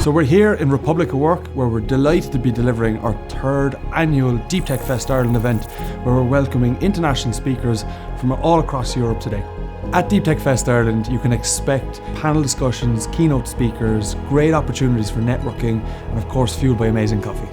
So we're here in Republic of Work, where we're delighted to be delivering our third annual DeeptechFest Ireland event, where we're welcoming international speakers from all across Europe today. At DeeptechFest Ireland, you can expect panel discussions, keynote speakers, great opportunities for networking, and of course fueled by amazing coffee.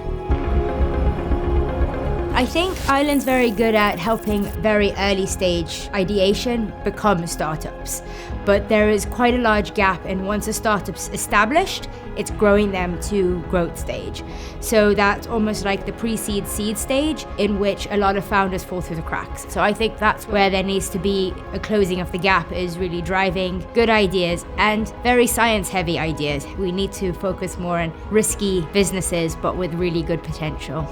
I think Ireland's very good at helping very early stage ideation become startups. But there is quite a large gap, and once a startup's established, it's growing them to growth stage. So that's almost like the pre-seed seed stage, in which a lot of founders fall through the cracks. So I think that's where there needs to be a closing of the gap, is really driving good ideas and very science-heavy ideas. We need to focus more on risky businesses, but with really good potential.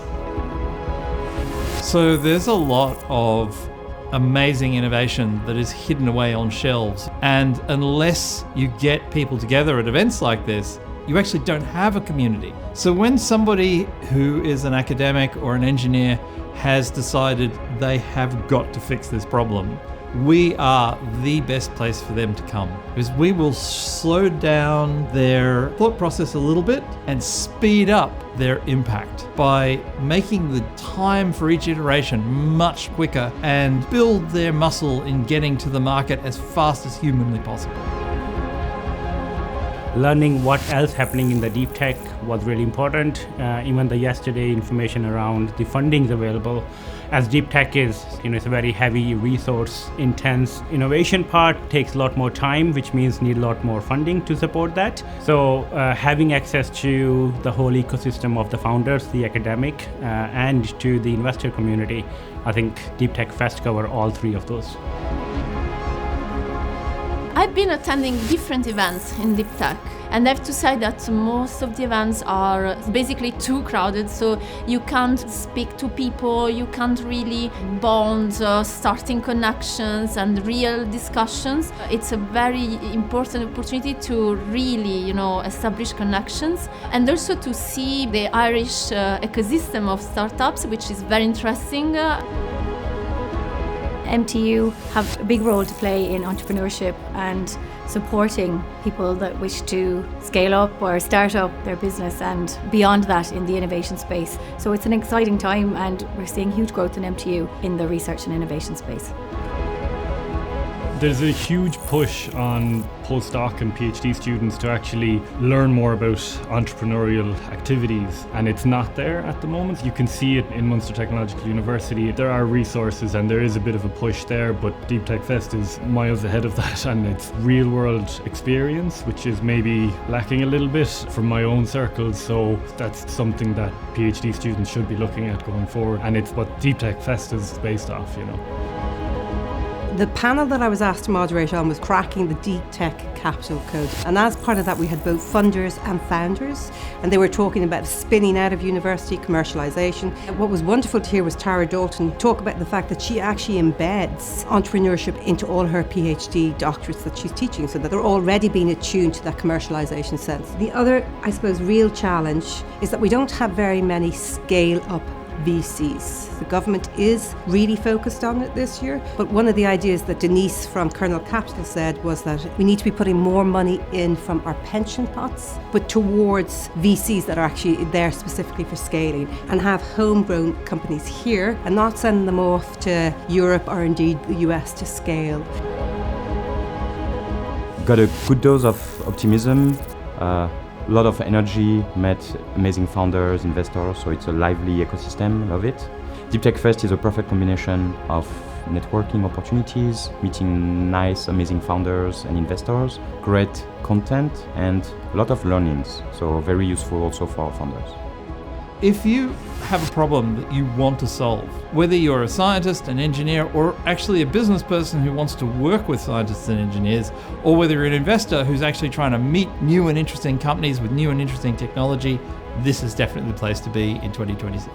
So there's a lot of amazing innovation that is hidden away on shelves, and unless you get people together at events like this, you actually don't have a community. So when somebody who is an academic or an engineer has decided they have got to fix this problem, we are the best place for them to come, because we will slow down their thought process a little bit and speed up their impact by making the time for each iteration much quicker and build their muscle in getting to the market as fast as humanly possible. Learning what else happening in the deep tech was really important. Even the yesterday information around the fundings available, as deep tech is, it's a very heavy resource intense innovation part, takes a lot more time, which means need a lot more funding to support that. So having access to the whole ecosystem of the founders, the academic, and to the investor community, I think DeeptechFest cover all three of those. I've been attending different events in deep tech, and I have to say that most of the events are basically too crowded, so you can't speak to people, you can't really bond, starting connections and real discussions. It's a very important opportunity to really, establish connections, and also to see the Irish ecosystem of startups, which is very interesting. MTU have a big role to play in entrepreneurship and supporting people that wish to scale up or start up their business and beyond that in the innovation space. So it's an exciting time, and we're seeing huge growth in MTU in the research and innovation space. There's a huge push on postdoc and PhD students to actually learn more about entrepreneurial activities, and it's not there at the moment. You can see it in Munster Technological University. There are resources and there is a bit of a push there, but DeeptechFest is miles ahead of that, and it's real world experience, which is maybe lacking a little bit from my own circles. So that's something that PhD students should be looking at going forward, and it's what DeeptechFest is based off, The panel that I was asked to moderate on was cracking the deep tech capital code. And as part of that, we had both funders and founders, and they were talking about spinning out of university, commercialisation. What was wonderful to hear was Tara Dalton talk about the fact that she actually embeds entrepreneurship into all her PhD doctorates that she's teaching, so that they're already being attuned to that commercialisation sense. The other, I suppose, real challenge is that we don't have very many scale-up VCs. The government is really focused on it this year, but one of the ideas that Denise from Kernel Capital said was that we need to be putting more money in from our pension pots, but towards VCs that are actually there specifically for scaling, and have homegrown companies here and not sending them off to Europe or indeed the US to scale. Got a good dose of optimism. A lot of energy, met amazing founders, investors, so it's a lively ecosystem, love it. DeeptechFest is a perfect combination of networking opportunities, meeting nice, amazing founders and investors, great content, and a lot of learnings, so very useful also for founders. If you have a problem that you want to solve, whether you're a scientist, an engineer, or actually a business person who wants to work with scientists and engineers, or whether you're an investor who's actually trying to meet new and interesting companies with new and interesting technology, this is definitely the place to be in 2026.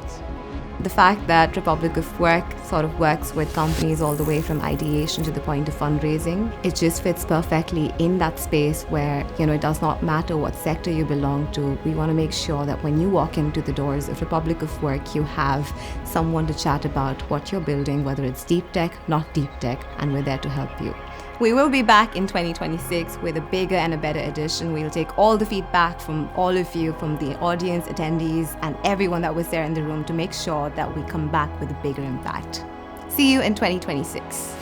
The fact that Republic of Work sort of works with companies all the way from ideation to the point of fundraising, it just fits perfectly in that space where, it does not matter what sector you belong to. We want to make sure that when you walk into the doors of Republic of Work, you have someone to chat about what you're building, whether it's deep tech, not deep tech, and we're there to help you. We will be back in 2026 with a bigger and a better edition. We'll take all the feedback from all of you, from the audience, attendees, and everyone that was there in the room to make sure that we come back with a bigger impact. See you in 2026.